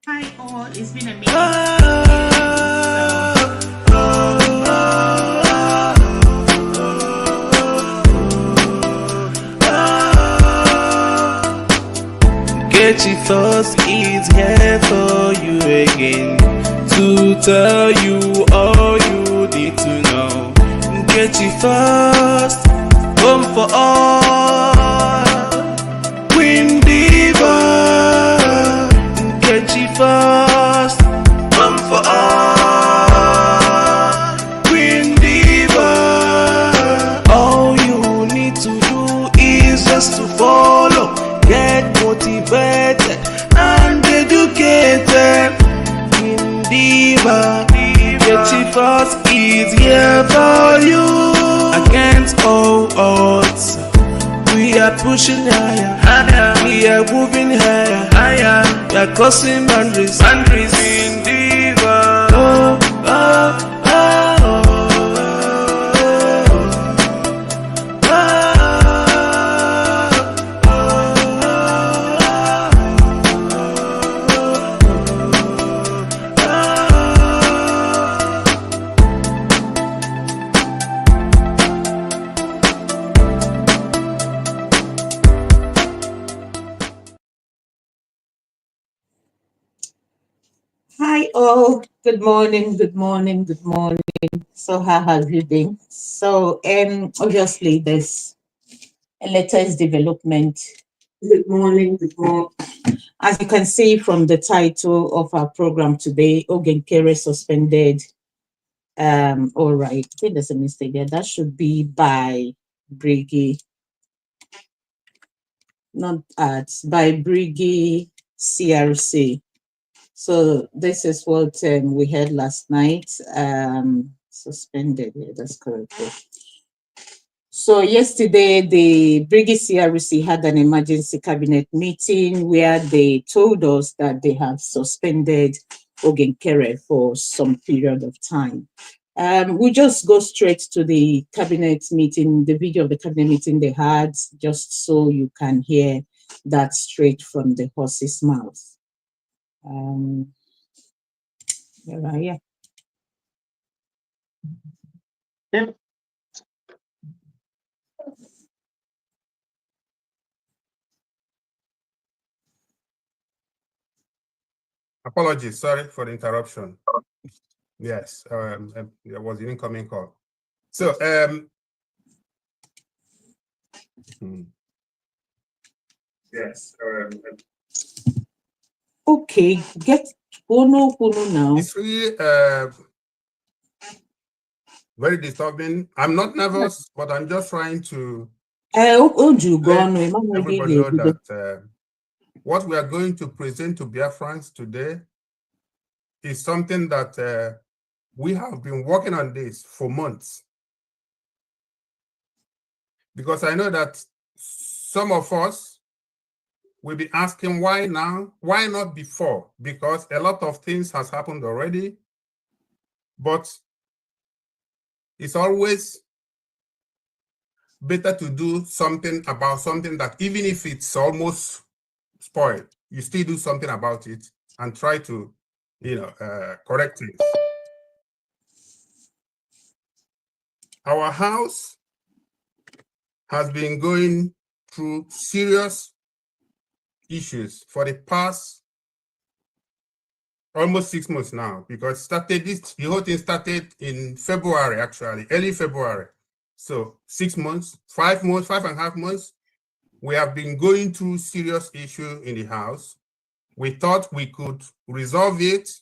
Hi all, it's been a minute. Nkere First is here for you again to tell you all you need to know. Nkere First, home for all. Queen Diva. Nkere First, home for all. Queen Diva. All you need to do is just to follow. Get motivated and educated. In Diva, Nkere First is here for you. Against all odds, we are pushing higher, higher. We are moving higher, higher. We are crossing boundaries, boundaries. In Diva, oh, oh, oh, oh. Hi all, good morning, good morning, good morning. So how have you been? So obviously there's a latest development. Good morning, good morning. As you can see from the title of our program today, Oge Nkere suspended. All right, I think there's a mistake there. That should be by BRGIE, not by BRGIE CRC. So this is what we had last night. Suspended, yeah, that's correct. Yeah. So yesterday, the BRGIE CRC had an emergency cabinet meeting where they told us that they have suspended Oge Nkere for some period of time. We just go straight to the cabinet meeting, the video of the cabinet meeting they had, just so you can hear that straight from the horse's mouth. Yeah. Yep. Apologies, sorry for the interruption. Yes, there was an incoming call. So, yes. Okay, get Bono now. It's really very disturbing. I'm not nervous, but I'm just trying to let everybody know that what we are going to present to Biafrans today is something that we have been working on this for months. Because I know that some of us will be asking why now, why not before? Because a lot of things has happened already, but it's always better to do something about something that even if it's almost spoiled, you still do something about it and try to, correct it. Our house has been going through serious issues for the past almost 6 months now, because the whole thing started in February, actually, early February. So 6 months, 5 months, 5.5 months, we have been going through serious issue in the house. We thought we could resolve it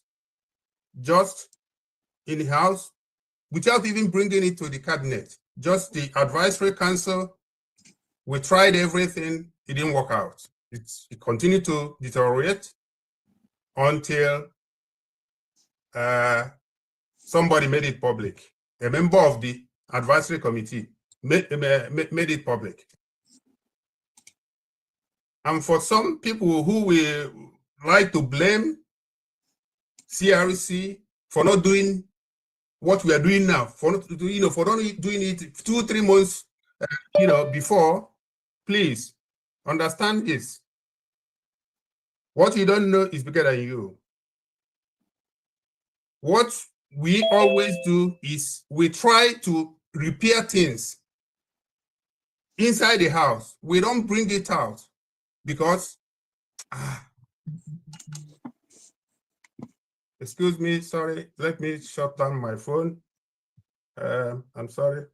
just in the house without even bringing it to the cabinet. Just the advisory council, we tried everything, it didn't work out. It continued to deteriorate until somebody made it public. A member of the advisory committee made it public. And for some people who will like to blame CRC for not doing what we are doing now, for not doing it 2-3 months, before, please understand this. What you don't know is bigger than you. What we always do is we try to repair things inside the house. We don't bring it out because, excuse me, sorry, let me shut down my phone. I'm sorry.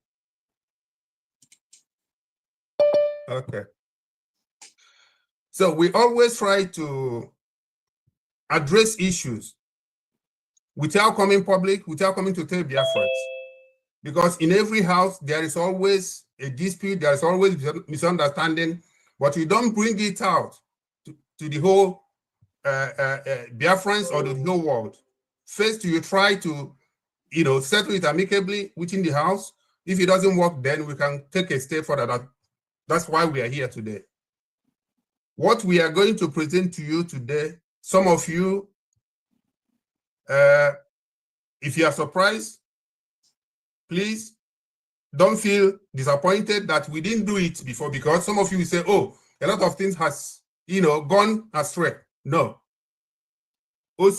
Okay. So we always try to address issues without coming public, without coming to tell Biafrans. Because in every house, there is always a dispute, there is always misunderstanding, but you don't bring it out to the whole Biafrans or the whole world. First, you try to, settle it amicably within the house. If it doesn't work, then we can take a step further. That's why we are here today. What we are going to present to you today, some of you, if you are surprised, please don't feel disappointed that we didn't do it before, because some of you will say, oh, a lot of things has, gone astray. No. So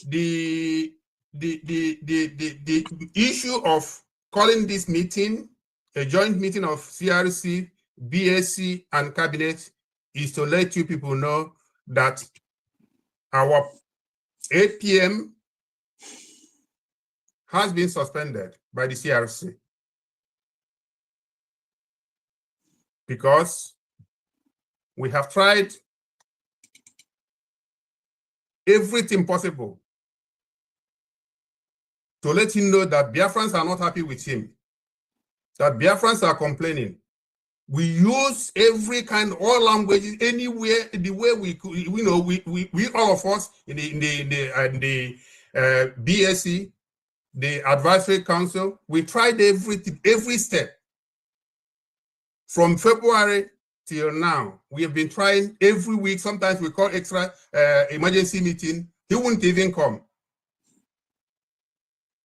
the issue of calling this meeting a joint meeting of CRC, BAC, and Cabinet is to let you people know that our 8 p.m. has been suspended by the CRC because we have tried everything possible to let him know that Biafrans are not happy with him, that Biafrans are complaining. We use every kind, all languages, anywhere, the way we could, we all of us in the BSC, the Advisory Council, we tried everything, every step. From February till now, we have been trying every week. Sometimes we call extra emergency meeting. He wouldn't even come.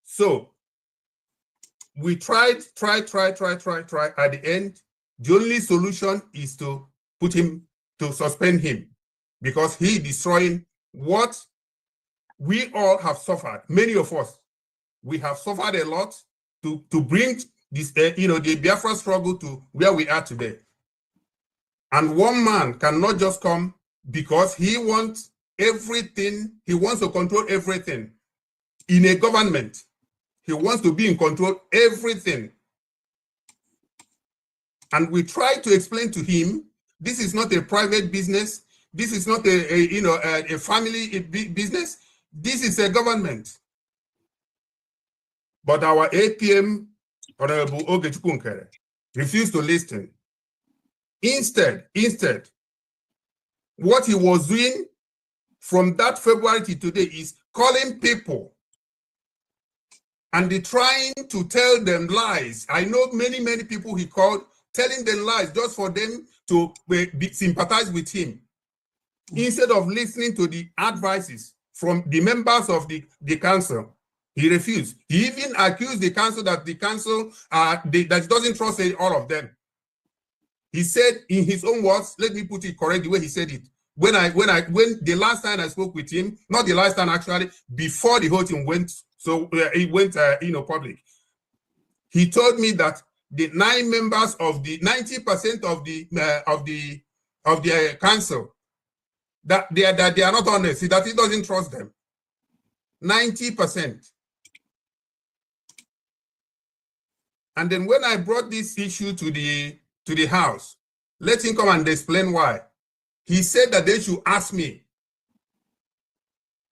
So we try. At the end, the only solution is to suspend him, because he destroying what we all have suffered. Many of us, we have suffered a lot to bring this, the Biafra struggle to where we are today. And one man cannot just come because he wants everything. He wants to control everything in a government. He wants to be in control of everything. And we try to explain to him, this is not a private business. This is not a family business. This is a government. But our 8 p.m. Honorable Oge Nkere refused to listen. Instead, what he was doing from that February to today is calling people and trying to tell them lies. I know many people he called, telling them lies just for them to sympathize with him, instead of listening to the advices from the members of the council. He refused. He even accused the council that the council that doesn't trust all of them. He said in his own words, let me put it correct the way he said it. When the last time I spoke with him, not the last time actually, before the whole thing went, it went public. He told me that the 9 members of the 90% of the council, that they are not honest, that he doesn't trust them. 90%. And then when I brought this issue to the house, let him come and explain why. He said that they should ask me.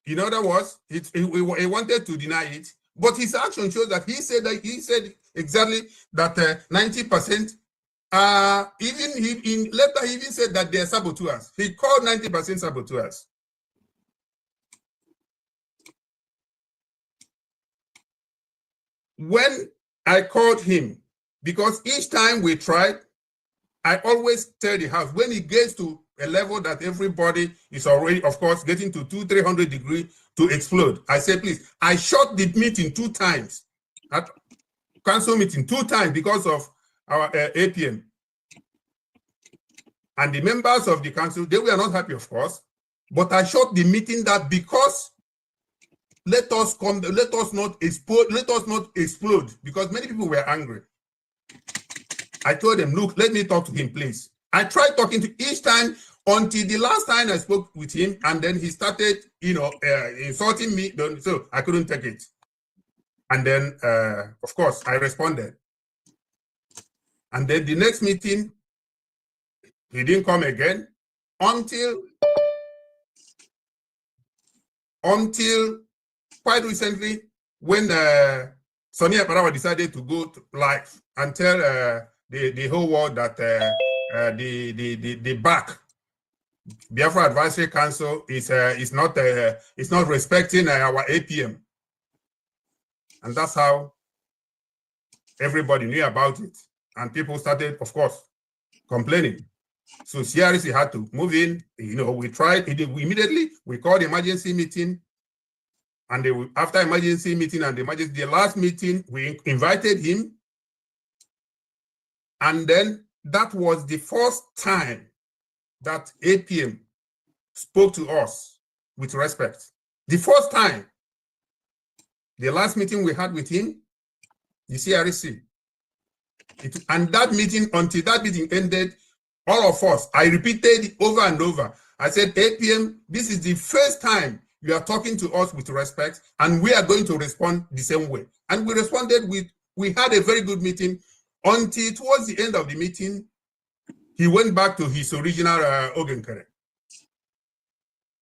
In other words, he wanted to deny it, but his action shows that he said exactly that 90%. Later he even said that they are saboteurs. He called 90% saboteurs. When I called him, because each time we tried, I always tell the house, when it gets to a level that everybody is already, of course, getting to 200-300 degrees to explode, I say, please, I shut the meeting 2 times, at council meeting 2 times because of our APM. And the members of the council, they were not happy, of course, but I shot the meeting that because let us not explode, because many people were angry. I told them, look, let me talk to him, please. I tried talking to each time until the last time I spoke with him, and then he started, insulting me, so I couldn't take it. And then, of course, I responded. And then the next meeting, he didn't come again until quite recently, when Sonia Parawa decided to go live and tell the whole world that the BAC, Biafra Advisory Council, is not respecting our APM, and that's how everybody knew about it, and people started, of course, complaining. So CRC had to move in. We tried immediately. We called the emergency meeting, and after emergency meeting and the last meeting, we invited him, and then that was the first time that APM spoke to us with respect. The first time. The last meeting we had with him, the CRC, and that meeting, until that meeting ended, all of us, I repeated it over and over. I said, APM, this is the first time you are talking to us with respect, and we are going to respond the same way. And we responded we had a very good meeting until towards the end of the meeting, he went back to his original Oge Nkere.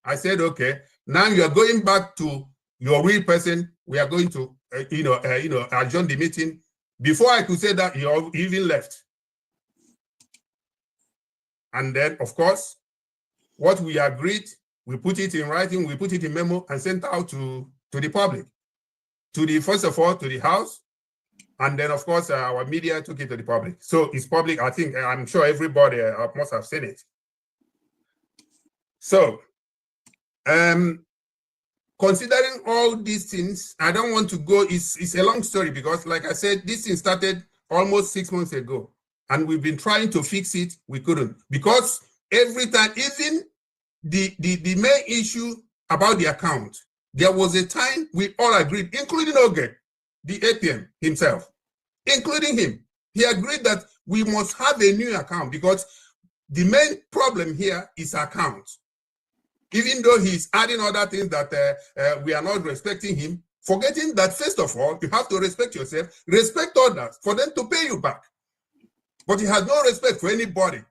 I said, okay, now you are going back to your real person. We are going to, adjourn the meeting. Before I could say that, he even left. And then, of course, what we agreed, we put it in writing, we put it in memo and sent out to the public. First of all, to the House. And then, of course, our media took it to the public. So it's public. I'm sure everybody must have seen it. So, considering all these things, I don't want to go, it's a long story because, like I said, this thing started almost 6 months ago. And we've been trying to fix it, we couldn't. Because every time, even the main issue about the account, there was a time we all agreed, including Oge, the APM himself, including him. He agreed that we must have a new account because the main problem here is account. Even though he's adding other things that we are not respecting him, forgetting that, first of all, you have to respect yourself, respect others, for them to pay you back. But he has no respect for anybody.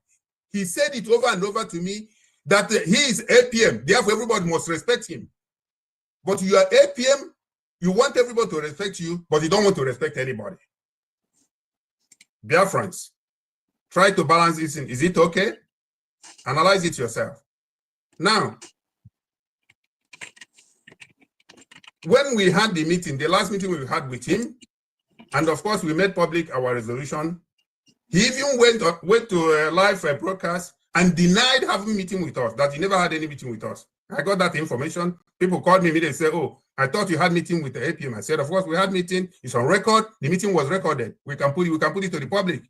He said it over and over to me that he is APM, therefore everybody must respect him. But you are APM, you want everybody to respect you, but you don't want to respect anybody. Dear friends, try to balance this in. Is it okay? Analyze it yourself. Now, when we had the meeting, the last meeting we had with him, and of course we made public our resolution, he even went to a live broadcast and denied having a meeting with us, that he never had any meeting with us. I got that information. People called me and said, oh, I thought you had a meeting with the APM. I said, of course, we had a meeting. It's on record. The meeting was recorded. We can put it to the public.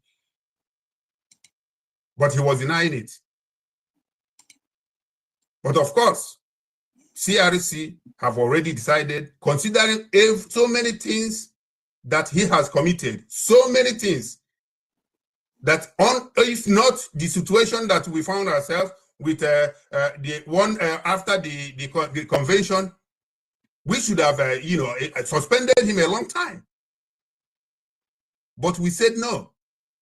But he was denying it. But of course, CRC have already decided, considering so many things that he has committed, so many things, that if not the situation that we found ourselves with the one after the convention, we should have suspended him a long time. But we said no.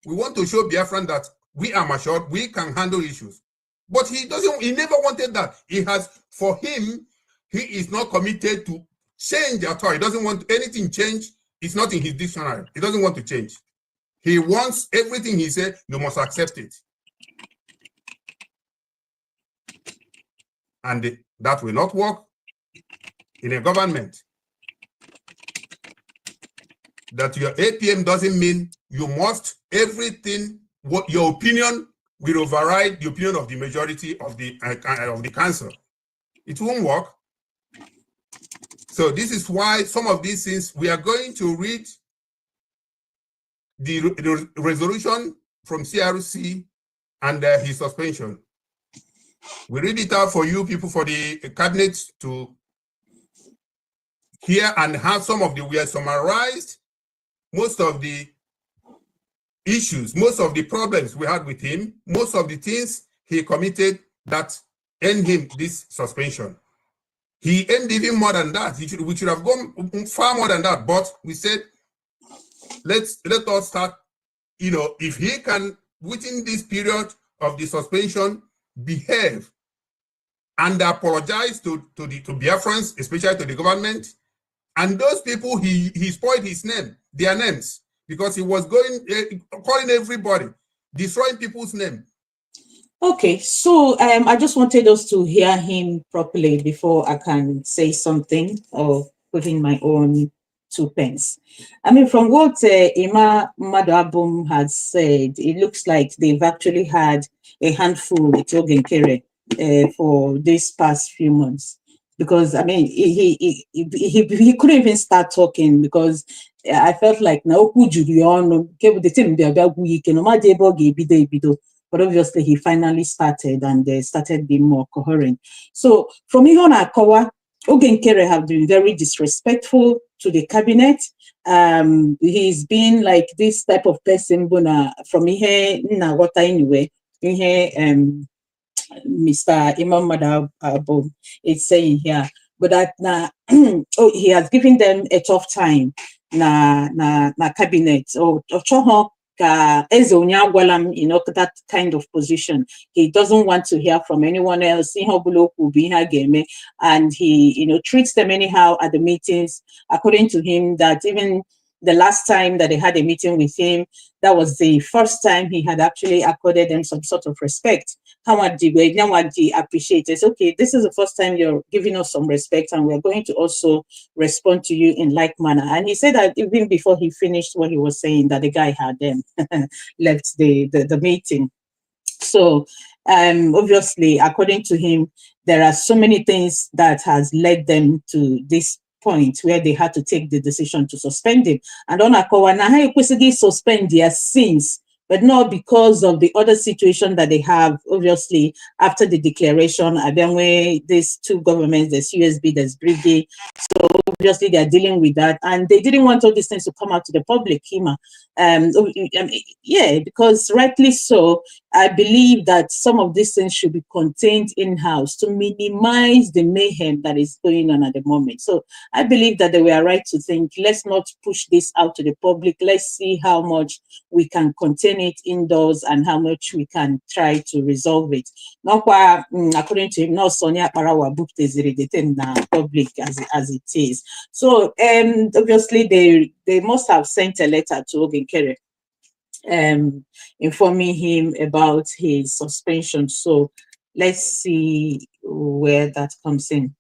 We want to show Biafran that we are mature, we can handle issues. But he never wanted that. For him, he is not committed to change at all. He doesn't want anything changed. It's not in his dictionary. He doesn't want to change. He wants everything he said, you must accept it. And that will not work in a government. That your APM doesn't mean you must everything, what your opinion will override the opinion of the majority of the council. It won't work. So this is why some of these things, we are going to read the resolution from CRC and his suspension. We read it out for you people, for the cabinet to hear and have some of the, we have summarized most of the issues, most of the problems we had with him, most of the things he committed that earned him this suspension. He earned even more than that. We should have gone far more than that, but we said, let us start, you know, if he can, within this period of the suspension, behave and apologize to Biafrans, especially to the government, and those people he spoiled his name, their names, because he was going calling everybody, destroying people's name. Okay, so I just wanted us to hear him properly before I can say something or put in my own 2 pence. I mean, from what Ima Madabum has said, it looks like they've actually had a handful with Oge Nkere for these past few months. Because I mean, he couldn't even start talking because I felt like now but obviously he finally started and they started being more coherent. So from Ihon Akowa, Oge Nkere have been very disrespectful to the cabinet. He's been like this type of person from here anyway. Mr. Imam Madabo is saying here, but that oh, he has given them a tough time na cabinet or you know, that kind of position. He doesn't want to hear from anyone else, and he, you know, treats them anyhow at the meetings. According to him, that even the last time that they had a meeting with him, that was the first time he had actually accorded them some sort of respect. Appreciate it. Okay, this is the first time you're giving us some respect, and we're going to also respond to you in like manner. And he said that even before he finished what he was saying, that the guy had left the meeting. So obviously, according to him, there are so many things that has led them to this point where they had to take the decision to suspend him. And on Akowa, suspend their sins, but not because of the other situation that they have, obviously, after the declaration, then where these 2 governments, there's USB, there's BRGIE, so obviously they're dealing with that, and they didn't want all these things to come out to the public, Hima. Yeah, because rightly so, I believe that some of these things should be contained in-house to minimize the mayhem that is going on at the moment. So I believe that they were right to think, let's not push this out to the public. Let's see how much we can contain it indoors and how much we can try to resolve it. According to him, no Sonia Parawa booked the public as it is. So obviously they must have sent a letter to Oge Nkere informing him about his suspension. So let's see where that comes in.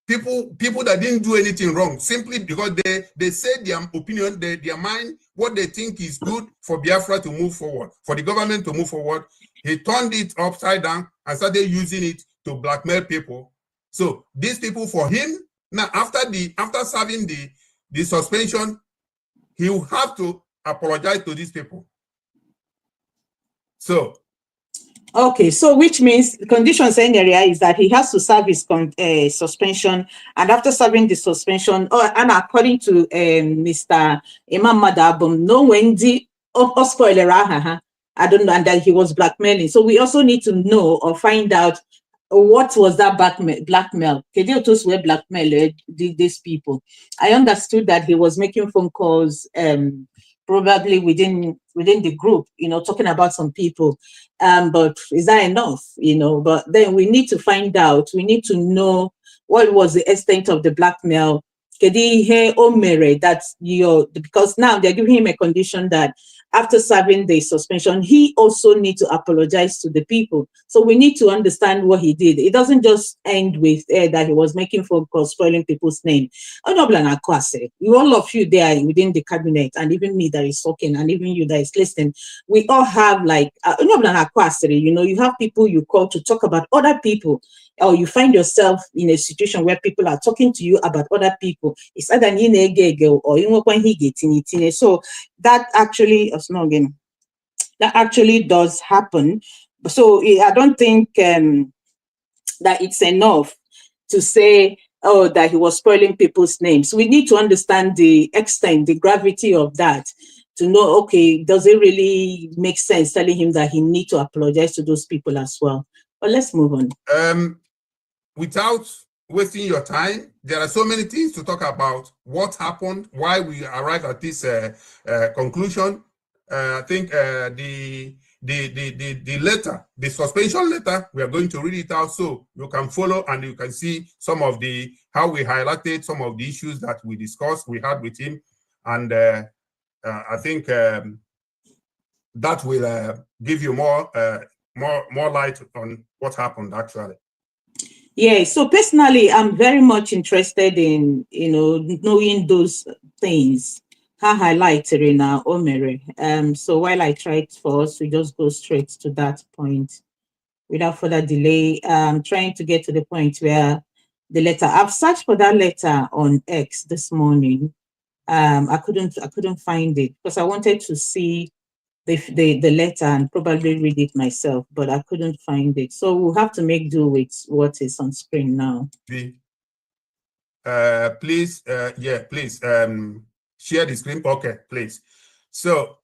People that didn't do anything wrong, simply because they said their opinion, their mind, what they think is good for Biafra to move forward, for the government to move forward. He turned it upside down and started using it to blackmail people. So these people, for him, now after serving the suspension, he will have to apologize to these people. So okay, so which means the conditions in area is that he has to serve his suspension, and after serving the suspension, and according to Mr. Imam Madabum, no Wendy or spoiler, I don't know, and that he was blackmailing. So we also need to know or find out what was that blackmail. Kediotos were blackmailed these people. I understood that he was making phone calls, probably within the group, you know, talking about some people. But is that enough? You know, but then we need to find out, we need to know what was the extent of the blackmail. That's because now they're giving him a condition that after serving the suspension, he also needs to apologize to the people. So we need to understand what he did. It doesn't just end with that he was making phone calls, spoiling people's name. All of you there within the cabinet, and even me that is talking, and even you that is listening, we all have like, you know, you have people you call to talk about other people, or you find yourself in a situation where people are talking to you about other people. It's either or so that actually, that actually does happen. So I don't think that it's enough to say, oh, that he was spoiling people's names. We need to understand the extent, the gravity of that, to know, okay, does it really make sense telling him that he needs to apologize to those people as well? But let's move on. Without wasting your time, there are so many things to talk about. What happened, why we arrived at this conclusion. I think the letter, the suspension letter, we are going to read it out so you can follow and you can see some of the, how we highlighted some of the issues that we discussed, we had with him. And I think that will give you more light on what happened actually. Yeah, so personally, I'm very much interested in, knowing those things. Highlighted now, Omere. So while I tried for us to just go straight to that point without further delay, I'm trying to get to the point where the letter, I've searched for that letter on X this morning. I couldn't find it because I wanted to see the letter and probably read it myself, but I couldn't find it. So we'll have to make do with what is on screen now. Please, please share the screen. Okay, please. So,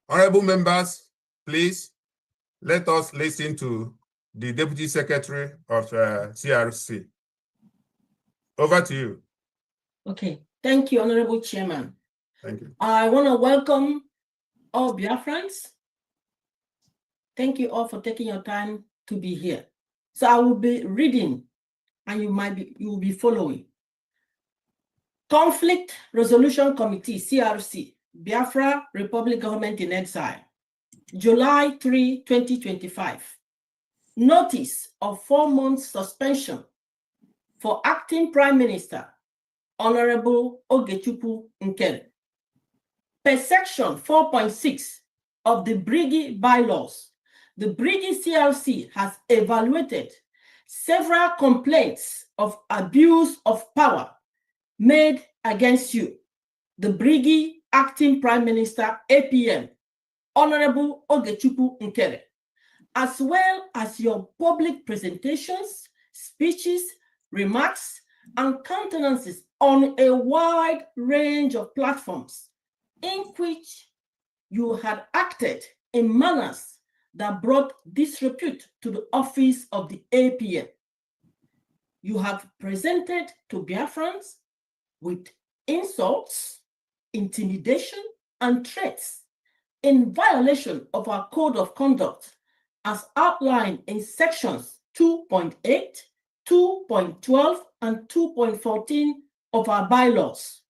honorable members, please let us listen to the Deputy Secretary of CRC. Over to you. Okay, thank you, Honorable Chairman. Thank you. I want to welcome all Biafrans. Thank you all for taking your time to be here. So I will be reading and you will be following. Conflict Resolution Committee, CRC, Biafra Republic Government in Exile, July 3, 2025. Notice of 4 months suspension for Acting Prime Minister, Honorable Oge Nkere. Per section 4.6 of the BRGIE bylaws, the BRGIE CRC has evaluated several complaints of abuse of power made against you, the BRGIE Acting Prime Minister, APM, Honorable Oge Nkere, as well as your public presentations, speeches, remarks, and countenances on a wide range of platforms in which you had acted in manners that brought disrepute to the office of the APM. You have presented to Biafrans with insults, intimidation, and threats in violation of our code of conduct as outlined in sections 2.8, 2.12, and 2.14 of our bylaws.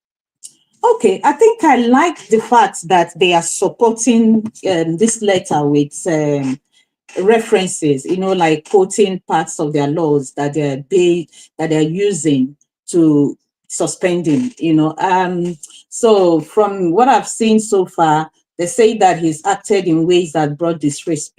Okay, I think I like the fact that they are supporting this letter with references, like quoting parts of their laws that they're using to suspend him, So from what I've seen so far, they say that he's acted in ways that brought disrepute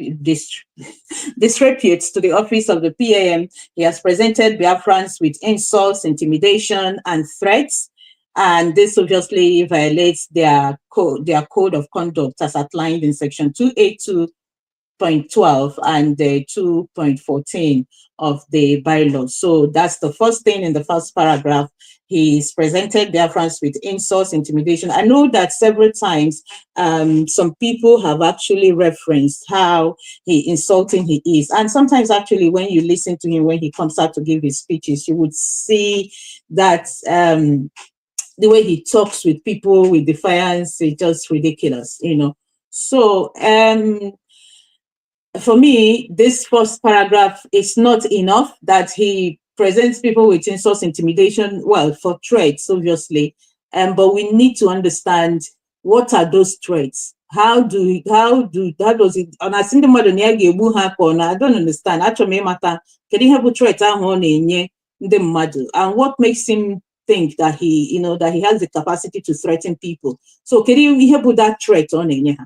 to the office of the PAM. He has presented Biafrans with insults, intimidation, and threats. And this obviously violates their code of conduct as outlined in section 282.12 and 2.14 of the bylaws. So that's the first thing in the first paragraph. He's presented Biafrans with insults, intimidation. I know that several times some people have actually referenced how insulting he is. And sometimes actually when you listen to him, when he comes out to give his speeches, you would see that the way he talks with people with defiance is just ridiculous, So for me, this first paragraph is not enough that he presents people with insults, intimidation, well, for threats, obviously. But we need to understand what are those threats. How does it? And I think the more than I don't understand. Actually, matter. Can he have a threat and what makes him think that he has the capacity to threaten people? So can he have that threat on it?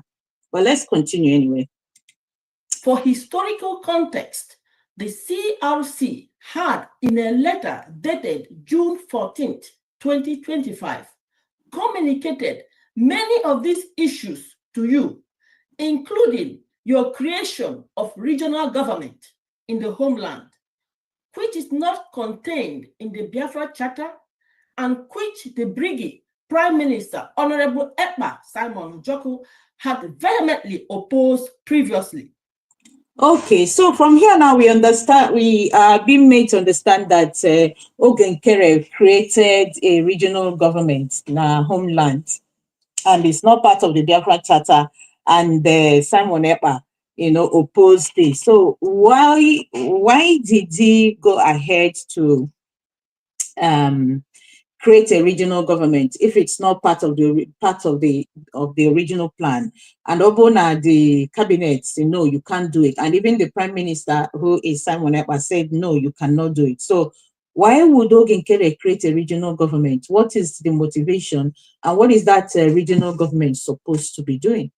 But let's continue anyway. For historical context, the CRC had, in a letter dated June 14th, 2025, communicated many of these issues to you, including your creation of regional government in the homeland, which is not contained in the Biafra Charter and which the BRGIE Prime Minister, Honorable Ekpa Simon Njoku, had vehemently opposed previously. Okay, so from here now we understand, we are being made to understand that Oge Nkere created a regional government in our homeland, and it's not part of the Biafra Charter, and Simon Ekpa, opposed this. So why did he go ahead to create a regional government if it's not part of the original plan? And Obona, the cabinet, no, you can't do it. And even the prime minister, who is Simon Ekpa, said, no, you cannot do it. So why would Oge Nkere create a regional government? What is the motivation? And what is that regional government supposed to be doing?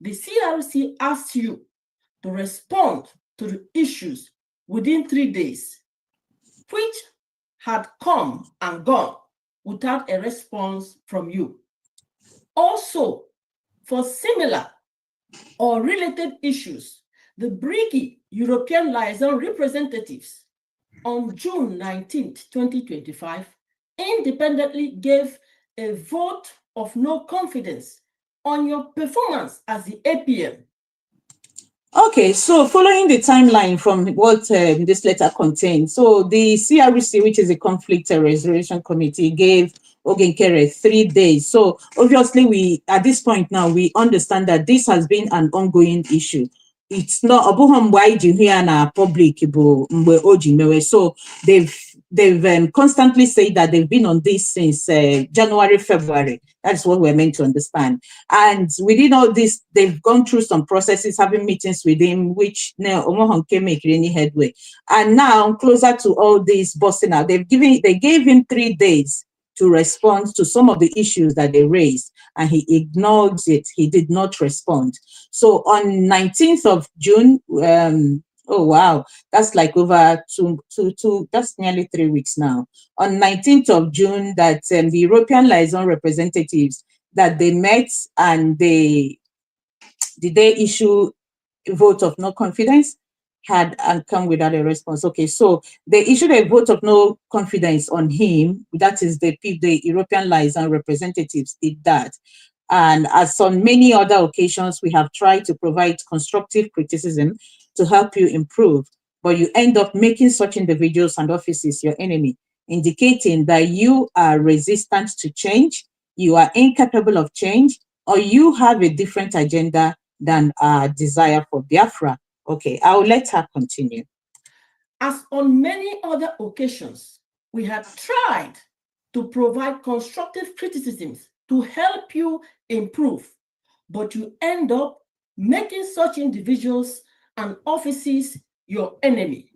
The CRC asked you to respond to the issues within 3 days, which had come and gone without a response from you. Also, for similar or related issues, the BRGIE European liaison representatives on June 19, 2025, independently gave a vote of no confidence on your performance as the APM. Okay, so following the timeline from what this letter contains, so the CRC, which is a Conflict Resolution Committee, gave Oge Nkere 3 days. So obviously, at this point now, we understand that this has been an ongoing issue. It's not public, so they've constantly said that they've been on this since January, February. That's what we're meant to understand. And within all this, they've gone through some processes, having meetings with him, which now can't make any headway. And now, closer to all this busting out, they gave him 3 days to respond to some of the issues that they raised, and he ignored it. He did not respond. So on 19th of June, oh wow, that's like over that's nearly 3 weeks now. On 19th of June, that the European liaison representatives, that they met and did they issue a vote of no confidence, had and come without a response. Okay, so they issued a vote of no confidence on him. That is the European liaison representatives did that. And as on many other occasions, we have tried to provide constructive criticism to help you improve, but you end up making such individuals and offices your enemy, indicating that you are resistant to change, you are incapable of change, or you have a different agenda than our desire for Biafra. Okay, I'll let her continue. As on many other occasions, we have tried to provide constructive criticisms to help you improve, but you end up making such individuals and offices your enemy,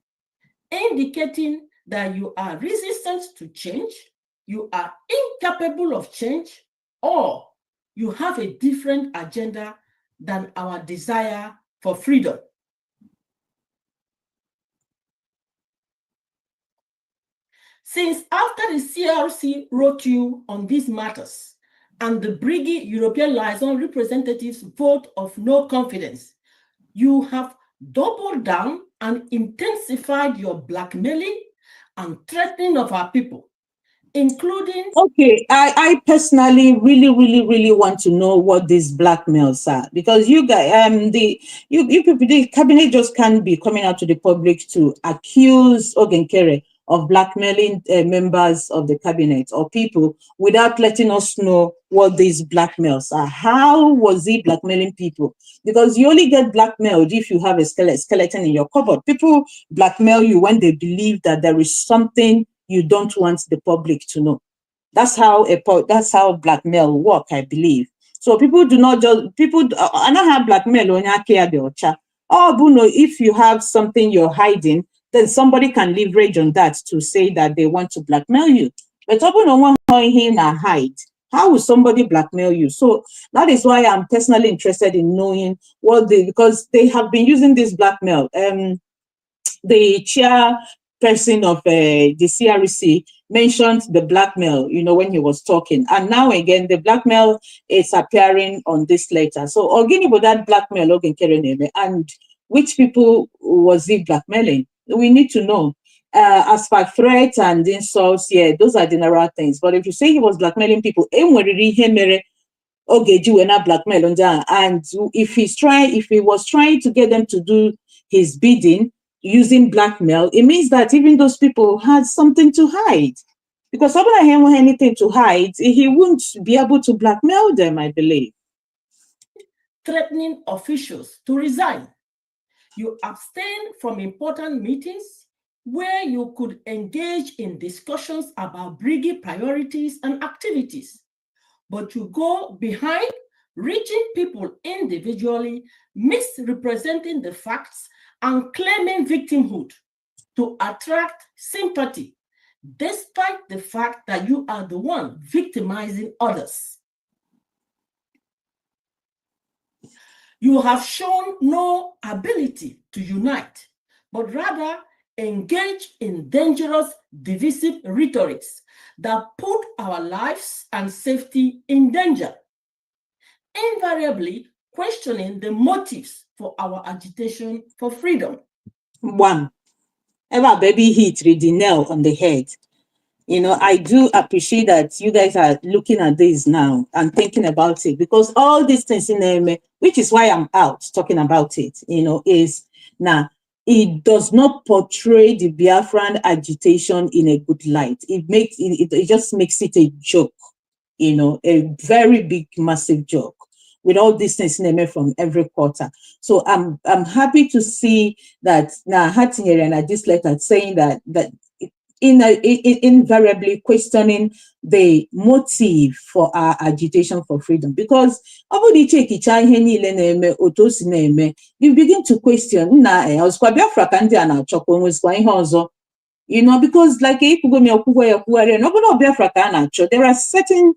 indicating that you are resistant to change, you are incapable of change, or you have a different agenda than our desire for freedom. Since after the CRC wrote you on these matters and the BRGIE European liaison representatives vote of no confidence, you have doubled down and intensified your blackmailing and threatening of our people, including... Okay, I personally really want to know what these blackmails are, because you guys, you people, the cabinet just can't be coming out to the public to accuse Oge Nkere of blackmailing members of the cabinet or people without letting us know what these blackmails are. How was he blackmailing people? Because you only get blackmailed if you have a skeleton in your cupboard. People blackmail you when they believe that there is something you don't want the public to know. That's how blackmail work, I believe. So people do not just I don't have blackmail on your chat. Oh, Bruno, if you have something you're hiding, then somebody can leverage on that to say that they want to blackmail you. But no one him and hide. How will somebody blackmail you? So that is why I'm personally interested in knowing because they have been using this blackmail. The chairperson of the CRC mentioned the blackmail, when he was talking. And now again, the blackmail is appearing on this letter. So, Ogini about that blackmail, Oge Nkere, and which people was he blackmailing? We need to know. As for threats and insults, yeah, those are general things. But if you say he was blackmailing people, Ogeji will not blackmail on that. And if he was trying to get them to do his bidding using blackmail, it means that even those people had something to hide. Because if he had anything to hide, he wouldn't be able to blackmail them, I believe. Threatening officials to resign. You abstain from important meetings where you could engage in discussions about BRGIE priorities and activities. But you go behind reaching people individually, misrepresenting the facts, and claiming victimhood to attract sympathy, despite the fact that you are the one victimizing others. You have shown no ability to unite, but rather engage in dangerous, divisive rhetorics that put our lives and safety in danger, invariably questioning the motives for our agitation for freedom. One, ever baby hit the nail on the head. I do appreciate that you guys are looking at this now and thinking about it, because all these things in them, which is why I'm out talking about it, is now it does not portray the Biafran agitation in a good light. It just makes it a joke, a very big, massive joke, with all these things from every quarter. So I'm happy to see that now Hatinyere and this letter saying that invariably questioning the motive for our agitation for freedom. Because you begin to question, because like there are certain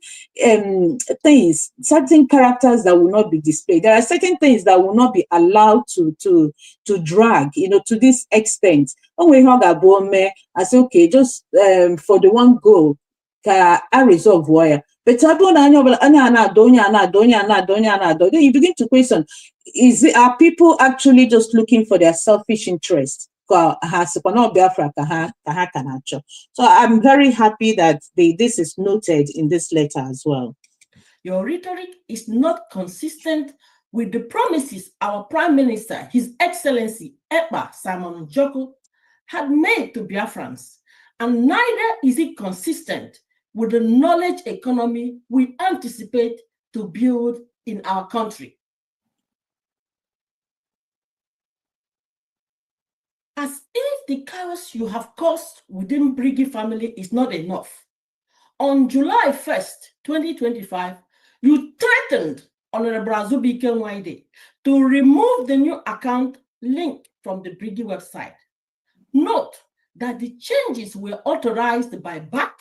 things, certain characters that will not be displayed. There are certain things that will not be allowed to drag, to this extent. I say, okay, just for the one goal, I resolve wire. But then you begin to question, are people actually just looking for their selfish interest? So I'm very happy that this is noted in this letter as well. Your rhetoric is not consistent with the promises our Prime Minister, His Excellency Ekpa Simon Njoko, had made to Biafrans, and neither is it consistent with the knowledge economy we anticipate to build in our country. As if the chaos you have caused within BRGIE family is not enough, on July 1st, 2025, you threatened Honorable Azubuike Nwaide to remove the new account link from the BRGIE website. Note that the changes were authorized by BAC,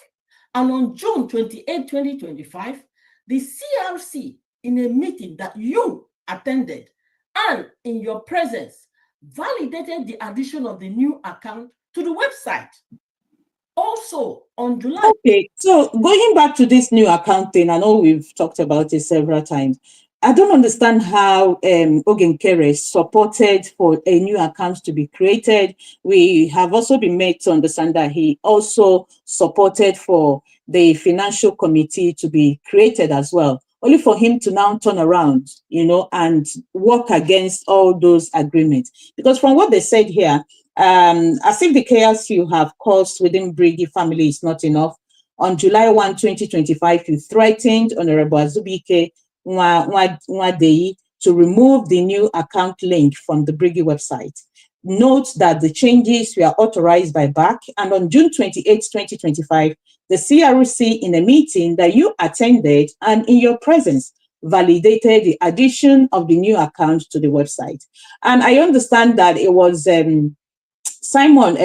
and on June 28, 2025, the CRC, in a meeting that you attended and in your presence, validated the addition of the new account to the website. Also, on July... Okay, so going back to this new account thing, I know we've talked about it several times. I don't understand how Oge Nkere supported for a new account to be created. We have also been made to understand that he also supported for the financial committee to be created as well, only for him to now turn around, and work against all those agreements. Because from what they said here, as if the chaos you have caused within BRGIE family is not enough, on July 1, 2025, you threatened Honorable Azubuike Nwaide to remove the new account link from the BRGIE website. Note that the changes were authorized by BAC, and on June 28, 2025, the CRC, in a meeting that you attended and in your presence, validated the addition of the new account to the website. And I understand that it was Mazi Simon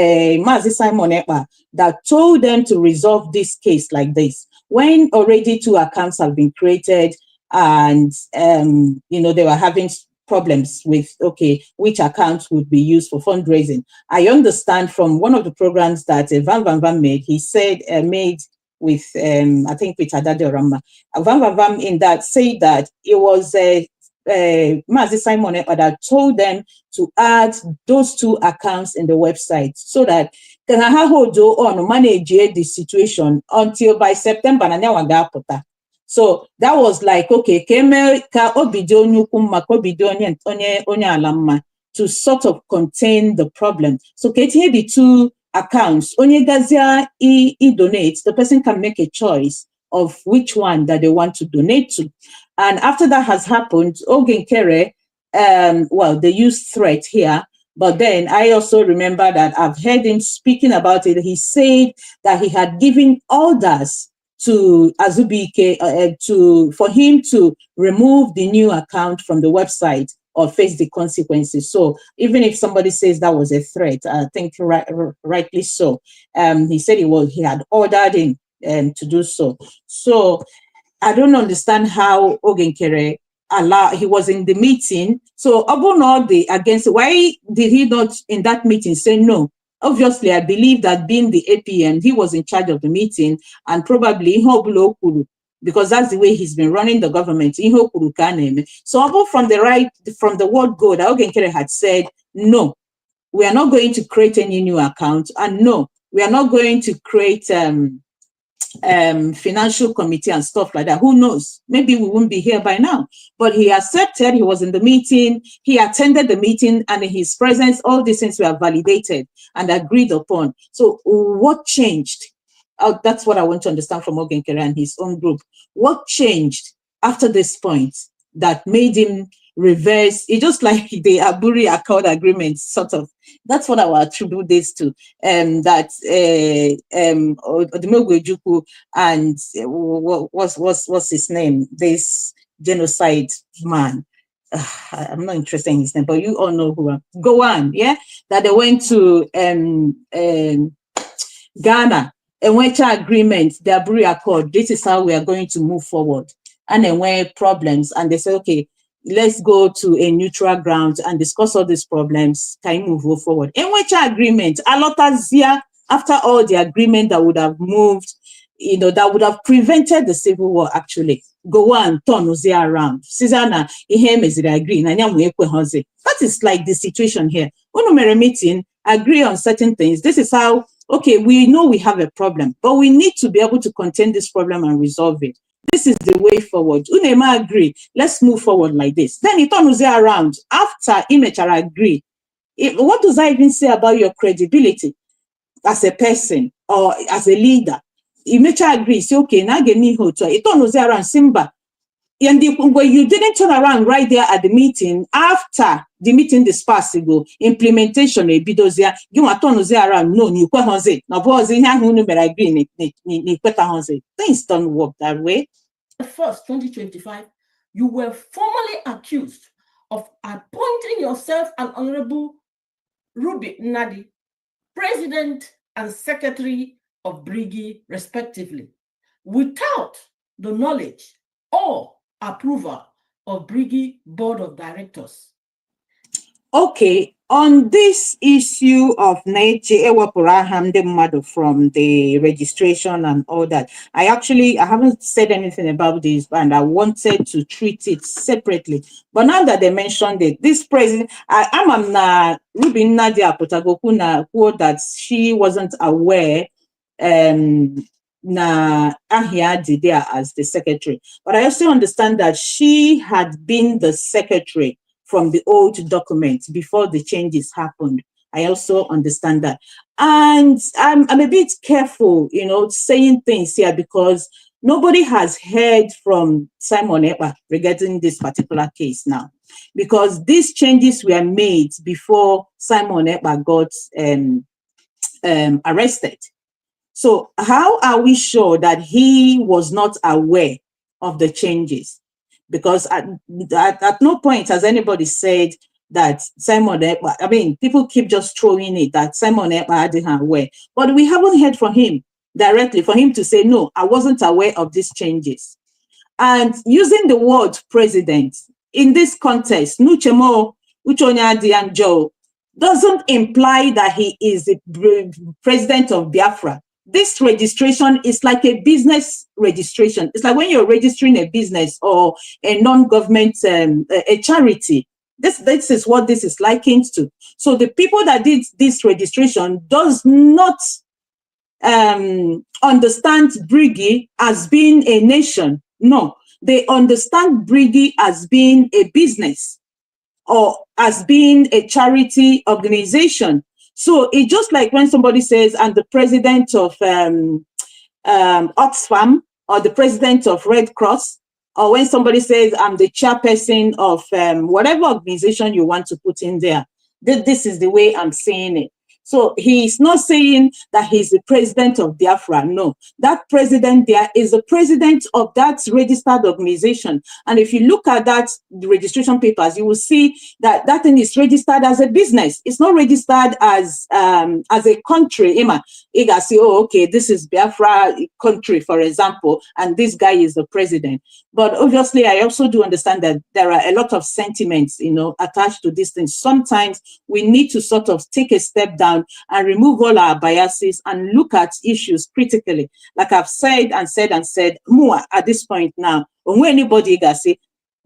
Ekpa that told them to resolve this case like this, when already two accounts have been created and they were having problems with, okay, which accounts would be used for fundraising. I understand from one of the programs that Van made, he said, made with, I think with Adade Rama, Van in that said that it was Mazi Simon that told them to add those 2 accounts in the website so that can I hold on manage the situation until by September. So that was like, okay, to sort of contain the problem. So getting the 2 accounts, onye gazia donates, the person can make a choice of which one that they want to donate to. And after that has happened, Oge Nkere, well, they use threat here, but then I also remember that I've heard him speaking about it. He said that he had given orders to Azubike for him to remove the new account from the website or face the consequences. So even if somebody says that was a threat, I think rightly so. He said he had ordered him to do so. So I don't understand how Oge Nkere he was in the meeting. So against, why did he not in that meeting say no? Obviously, I believe that being the APM, he was in charge of the meeting, and probably because that's the way he's been running the government. So from the word go, that Oge Nkere had said, no, we are not going to create any new account, and no, we are not going to create financial committee and stuff like that. Who knows? Maybe we wouldn't be here by now. But he accepted, he was in the meeting, he attended the meeting, and in his presence, all these things were validated and agreed upon. So what changed? That's what I want to understand from Oge Nkere and his own group. What changed after this point that made him reverse? It's just like the Aburi Accord Agreement, sort of. That's what I will attribute this to. That Odumegwu Ojukwu and what's his name? This genocide man. I'm not interested in his name, but you all know who. Go on, yeah. That they went to Ghana. And which agreement, the Aburi Accord, this is how we are going to move forward. And then when problems, and they say, okay, let's go to a neutral ground and discuss all these problems. Can you move forward? In which agreement, Alotazia, after all the agreement that would have moved, that would have prevented the civil war actually. Go on, turn Ozia around. Susanna, agree. That is like the situation here. Unomere meeting, agree on certain things. This is how, okay, we know we have a problem, but we need to be able to contain this problem and resolve it. This is the way forward. Unema agree. Let's move forward like this. Then it turns around. After Imechara agree, what does that even say about your credibility as a person or as a leader? Imechara agree. Say, okay, now get me hoto. It turns around. Simba. And when you didn't turn around right there at the meeting, after the meeting dispersed, implementation bidozia, you want to around no you honze. Now was in agree things don't work that way. First, 2025, you were formally accused of appointing yourself an Honorable Ruby Nnadi, President and Secretary of BRGIE, respectively, without the knowledge or approval of BRGIE Board of Directors. Okay, on this issue of Neche Ewapuraham the mother from the registration and all that, I haven't said anything about this, and I wanted to treat it separately. But now that they mentioned it, this president, I'm na Ruby Nadia Potagoku na quote that she wasn't aware na Ahia did there as the secretary. But I also understand that she had been the secretary from the old document before the changes happened. I also understand that. And I'm a bit careful, saying things here because nobody has heard from Simon Ekpa regarding this particular case now. Because these changes were made before Simon Ekpa got arrested. So how are we sure that he was not aware of the changes? Because at no point has anybody said that Simon Ekpa, people keep just throwing it that Simon Ekpa didn't aware, but we haven't heard from him directly for him to say, no, I wasn't aware of these changes. And using the word president, in this context, Nuchemo Uchonya Dianjo doesn't imply that he is the president of Biafra. This registration is like a business registration. It's like when you're registering a business or a non-government, a charity. This is what this is likened to. So the people that did this registration does not understand BRGIE as being a nation. No, they understand BRGIE as being a business or as being a charity organization. So it's just like when somebody says, I'm the president of Oxfam or the president of Red Cross, or when somebody says, I'm the chairperson of whatever organization you want to put in there. This is the way I'm saying it. So he's not saying that he's the president of Biafra. No, that president there is the president of that registered organization. And if you look at that, the registration papers, you will see that that thing is registered as a business. It's not registered as a country. Ima, you can say, oh, okay, this is Biafra country, for example, and this guy is the president. But obviously, I also do understand that there are a lot of sentiments, attached to these things. Sometimes we need to sort of take a step down and remove all our biases and look at issues critically. Like I've said and said and said, more at this point now, when anybody can say,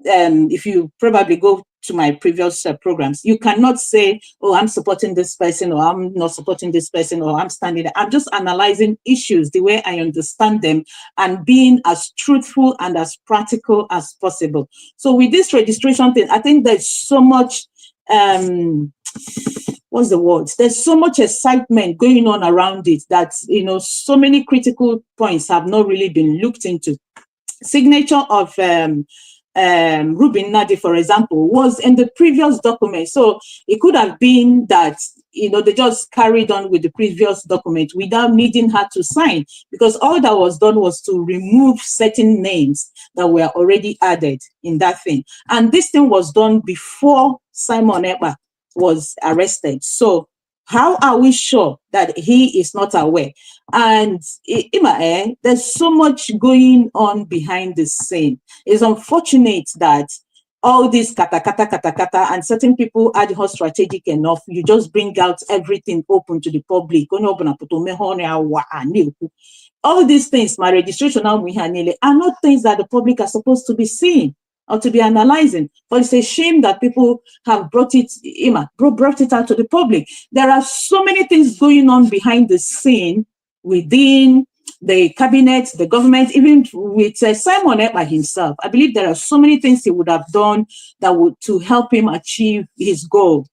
if you probably go to my previous programs, you cannot say, oh, I'm supporting this person, or I'm not supporting this person, or I'm standing there. I'm just analyzing issues the way I understand them and being as truthful and as practical as possible. So with this registration thing, I think there's so much, what's the word? There's so much excitement going on around it that, so many critical points have not really been looked into. Signature of Rubin Nadi, for example, was in the previous document. So it could have been that, they just carried on with the previous document without needing her to sign, because all that was done was to remove certain names that were already added in that thing. And this thing was done before Simon Ekpa was arrested. So how are we sure that he is not aware? And there's so much going on behind the scene. It's unfortunate that all this kata, and certain people are not strategic enough. You just bring out everything open to the public. All these things, my registration now, are not things that the public are supposed to be seeing or to be analyzing. But it's a shame that people have brought it out to the public. There are so many things going on behind the scene within the cabinet, the government, even with Simon Ekpa himself. I believe there are so many things he would have done that would to help him achieve his goal,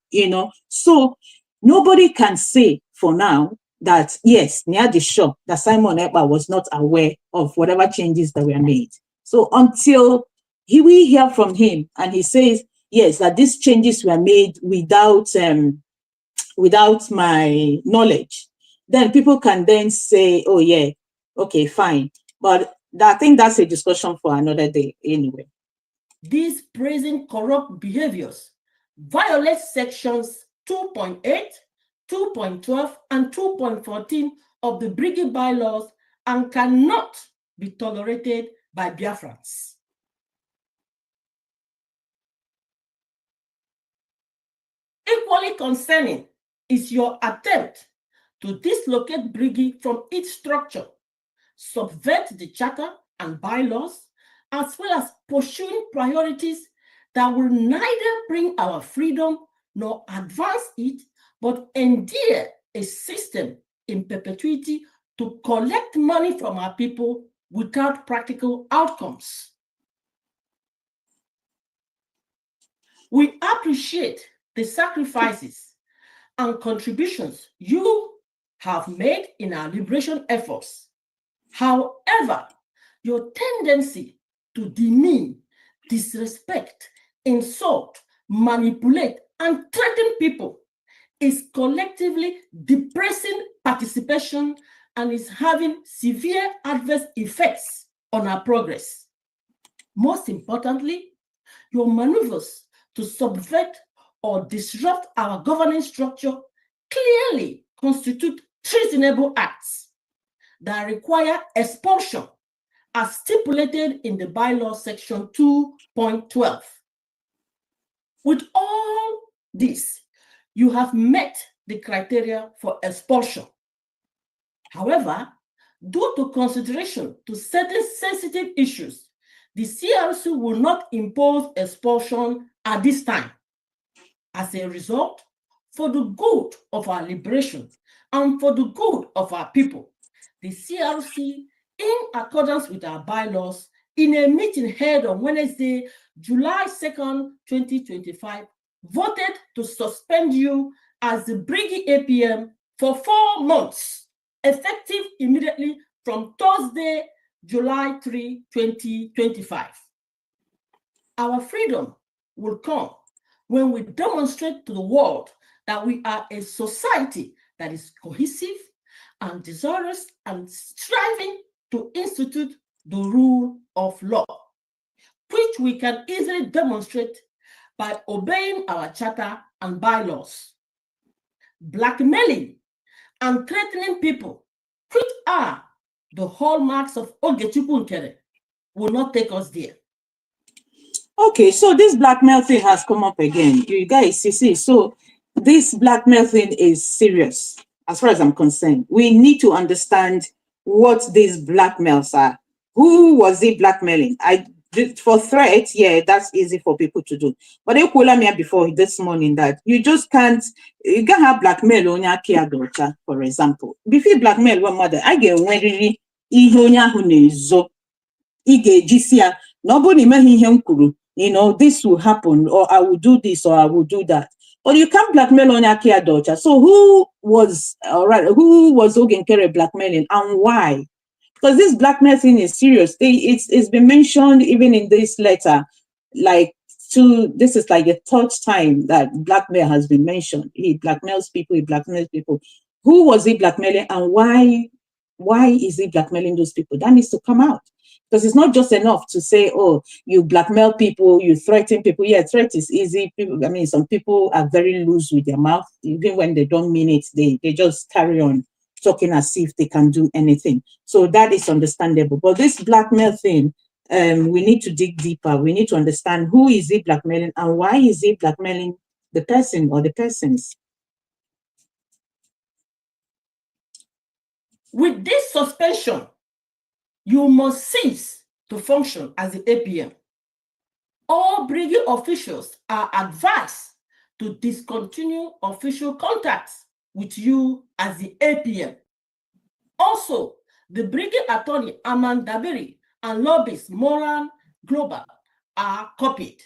So nobody can say for now that, yes, near the shop, that Simon Ekpa was not aware of whatever changes that were made. So until we hear from him and he says, yes, that these changes were made without my knowledge, then people can then say, oh yeah, okay, fine. But I think that's a discussion for another day anyway. These praising corrupt behaviors violate sections 2.8, 2.12, and 2.14 of the BRGIE bylaws and cannot be tolerated by Biafrans. Equally concerning is your attempt to dislocate BRGIE from its structure, subvert the charter and bylaws, as well as pursuing priorities that will neither bring our freedom nor advance it, but endear a system in perpetuity to collect money from our people without practical outcomes. We appreciate the sacrifices and contributions you have made in our liberation efforts. However, your tendency to demean, disrespect, insult, manipulate, and threaten people is collectively depressing participation and is having severe adverse effects on our progress. Most importantly, your maneuvers to subvert or disrupt our governance structure clearly constitute treasonable acts that require expulsion as stipulated in the bylaw section 2.12. With all this, you have met the criteria for expulsion. However, due to consideration to certain sensitive issues, the CRC will not impose expulsion at this time. As a result, for the good of our liberation and for the good of our people, the CRC, in accordance with our bylaws, in a meeting held on Wednesday, July 2nd, 2025, voted to suspend you as the BRGIE APM for 4 months, effective immediately from Thursday, July 3, 2025. Our freedom will come when we demonstrate to the world that we are a society that is cohesive and desirous and striving to institute the rule of law, which we can easily demonstrate by obeying our charter and bylaws. Blackmailing and threatening people, which are the hallmarks of Oge Nkere, will not take us there. Okay, so this blackmail thing has come up again. You guys, you see, so this blackmail thing is serious as far as I'm concerned. We need to understand what these blackmails are. Who was he blackmailing? For threats, yeah, that's easy for people to do. But they told me before this morning that you can't have blackmail on your care daughter, for example. Before blackmail one mother, I get really nobody this will happen, or I will do this, or I will do that. But you can't blackmail on your care daughter. So who was Oge Nkere blackmailing and why? Because this blackmail thing is serious. It's been mentioned even in this letter, this is like the 3rd time that blackmail has been mentioned. He blackmails people. Who was he blackmailing and why is he blackmailing those people? That needs to come out. Because it's not just enough to say, oh, you blackmail people, you threaten people. Yeah, threat is easy. Some people are very loose with their mouth. Even when they don't mean it, they just carry on talking as if they can do anything. So that is understandable. But this blackmail thing, we need to dig deeper. We need to understand who is he blackmailing and why is he blackmailing the person or the persons. With this suspension, you must cease to function as the APM. All BRGIE officials are advised to discontinue official contacts with you as the APM. Also, the BRGIE attorney Aman Dabiri and lobbyist Moran Global are copied.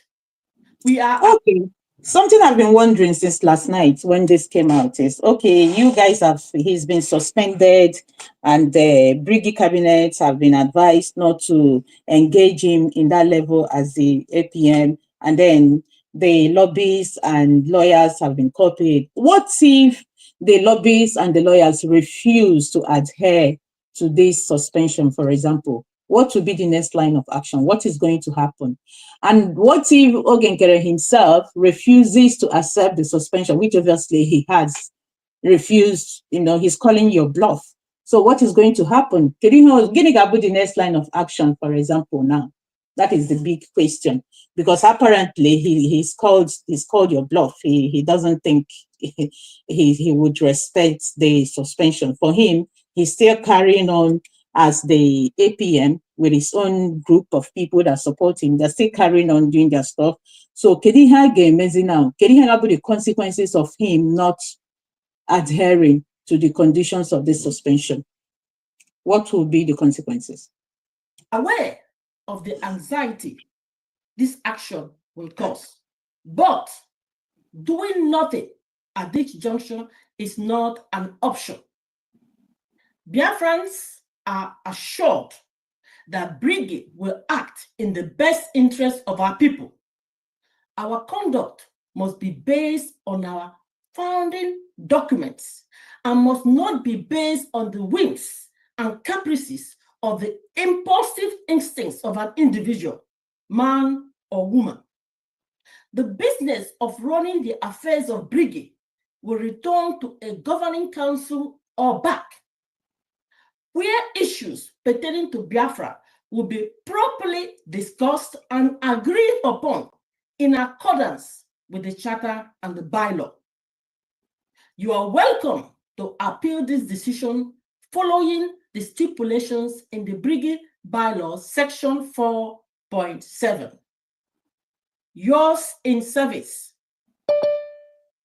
We are okay. Something I've been wondering since last night when this came out is, okay, you guys he's been suspended and the BRGIE cabinets have been advised not to engage him in that level as the APM, and then the lobbyists and lawyers have been copied. What if the lobbyists and the lawyers refuse to adhere to this suspension, for example? What will be the next line of action? What is going to happen? And what if Oge Nkere himself refuses to accept the suspension, which obviously he has refused? He's calling your bluff. So what is going to happen? Getting the next line of action, for example, now? That is the big question, because apparently he's called your bluff. He doesn't think he would respect the suspension. For him, he's still carrying on as the APM with his own group of people that support him. They're still carrying on doing their stuff. So now, about the consequences of him not adhering to the conditions of this suspension? What will be the consequences? Aware of the anxiety this action will cause, but doing nothing at this junction is not an option. Biafrans are assured that BRGIE will act in the best interest of our people. Our conduct must be based on our founding documents and must not be based on the whims and caprices of the impulsive instincts of an individual, man or woman. The business of running the affairs of BRGIE will return to a governing council or BAC, where issues pertaining to Biafra will be properly discussed and agreed upon in accordance with the charter and the bylaw. You are welcome to appeal this decision following the stipulations in the BRGIE bylaws section 4.7. Yours in service,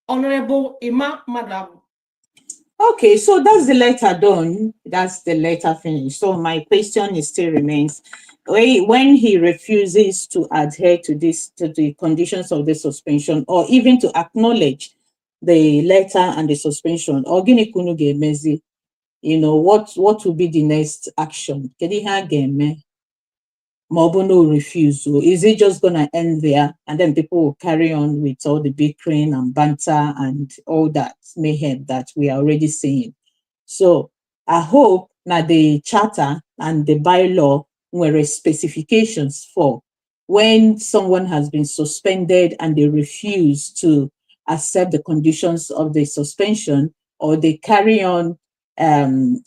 Honorable Emma Madam. Okay, so that's the letter done. That's the letter finished. So my question is still remains, when he refuses to adhere to the conditions of the suspension, or even to acknowledge the letter and the suspension, or you know, what will be the next action? Mobono refusal. Is it just gonna end there and then people will carry on with all the bickering and banter and all that mayhem that we are already seeing? So I hope that the charter and the bylaw were specifications for when someone has been suspended and they refuse to accept the conditions of the suspension, or they carry on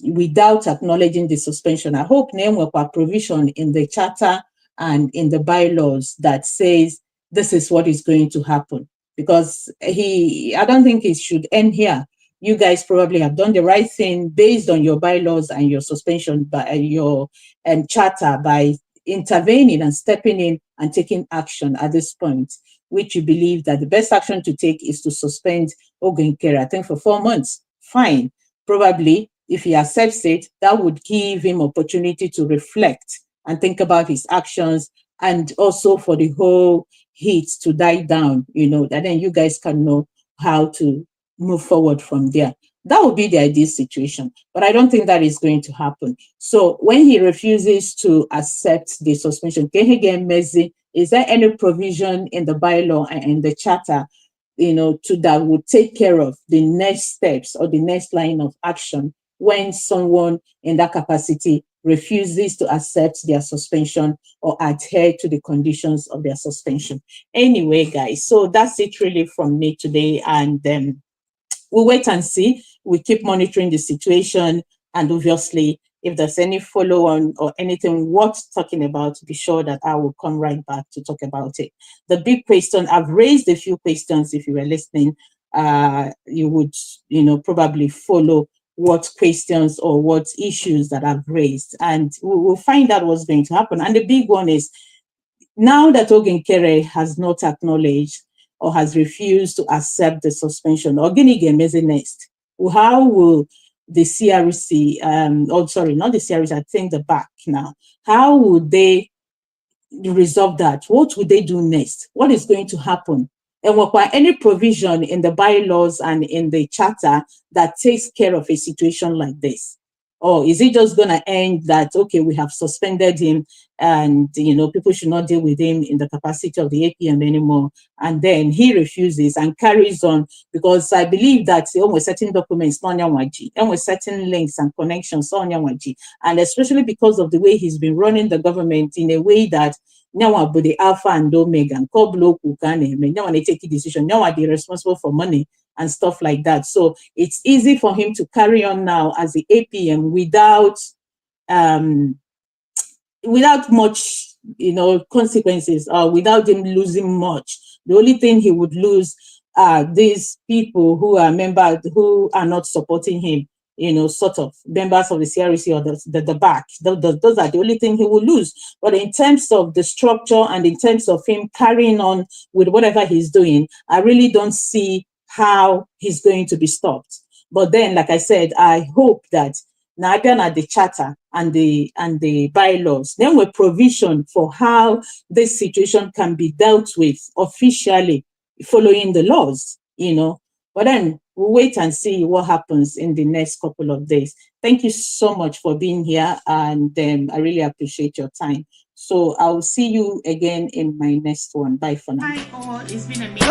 without acknowledging the suspension. I hope name will provision in the charter and in the bylaws that says this is what is going to happen, because I don't think it should end here. You guys probably have done the right thing based on your bylaws and your suspension by your charter by intervening and stepping in and taking action at this point, which you believe that the best action to take is to suspend Oge Nkere, I think, for 4 months. Fine. Probably, if he accepts it, that would give him opportunity to reflect and think about his actions, and also for the whole heat to die down, you know, that then you guys can know how to move forward from there. That would be the ideal situation, but I don't think that is going to happen. So when he refuses to accept the suspension, is there any provision in the bylaw and in the charter, you know, that would take care of the next steps or the next line of action when someone in that capacity refuses to accept their suspension or adhere to the conditions of their suspension? Anyway, guys, so that's it really from me today, and we'll wait and see. We keep monitoring the situation, and obviously, if there's any follow-on or anything worth talking about, be sure that I will come right back to talk about it. The big question, I've raised a few questions. If you were listening, you would, you know, probably follow what questions or what issues that I've raised, and we'll find out what's going to happen. And the big one is, now that Oge Nkere has not acknowledged or has refused to accept the suspension, or next, how will the CRC, oh, sorry, not the CRC, I think the BAC now, how would they resolve that? What would they do next? What is going to happen? And any provision in the bylaws and in the charter that takes care of a situation like this? Or is it just going to end that, okay, we have suspended him and, you know, people should not deal with him in the capacity of the APM anymore, and then he refuses and carries on? Because I believe that almost certain documents, almost certain links and connections, and especially because of the way he's been running the government in a way that now the alpha and omega, and now they take a decision, now they're responsible for money and stuff like that. So it's easy for him to carry on now as the APM without much, you know, consequences, or without him losing much. The only thing he would lose are these people who are members who are not supporting him, you know, sort of members of the CRC or the BAC. Those are the only thing he will lose. But in terms of the structure and in terms of him carrying on with whatever he's doing, I really don't see how he's going to be stopped. But then, like I said, I hope that now at the charter and the bylaws, then we're provision for how this situation can be dealt with officially following the laws, you know. But then we'll wait and see what happens in the next couple of days. Thank you so much for being here, and I really appreciate your time. So I'll see you again in my next one. Bye for now. Hi all, it's been amazing.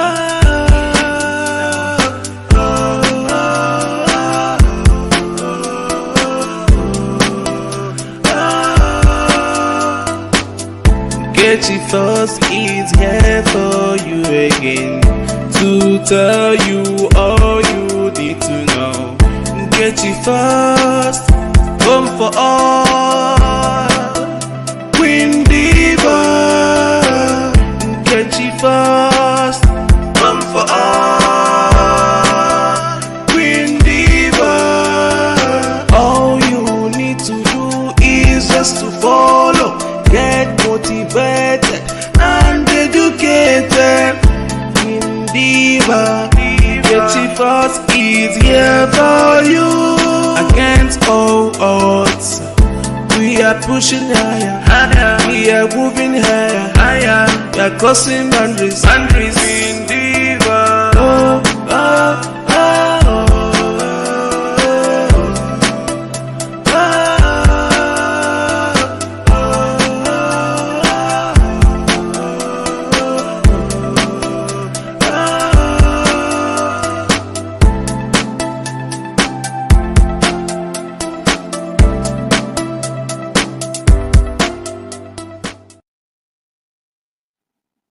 Get It First is here for you again, to tell you all you need to know. Get It First, home for all. Queen Diva, Get It First, home Chifos is here for you. Against all odds, we are pushing higher, higher. We are moving higher, higher. We are crossing boundaries, boundaries in diva. Oh, oh.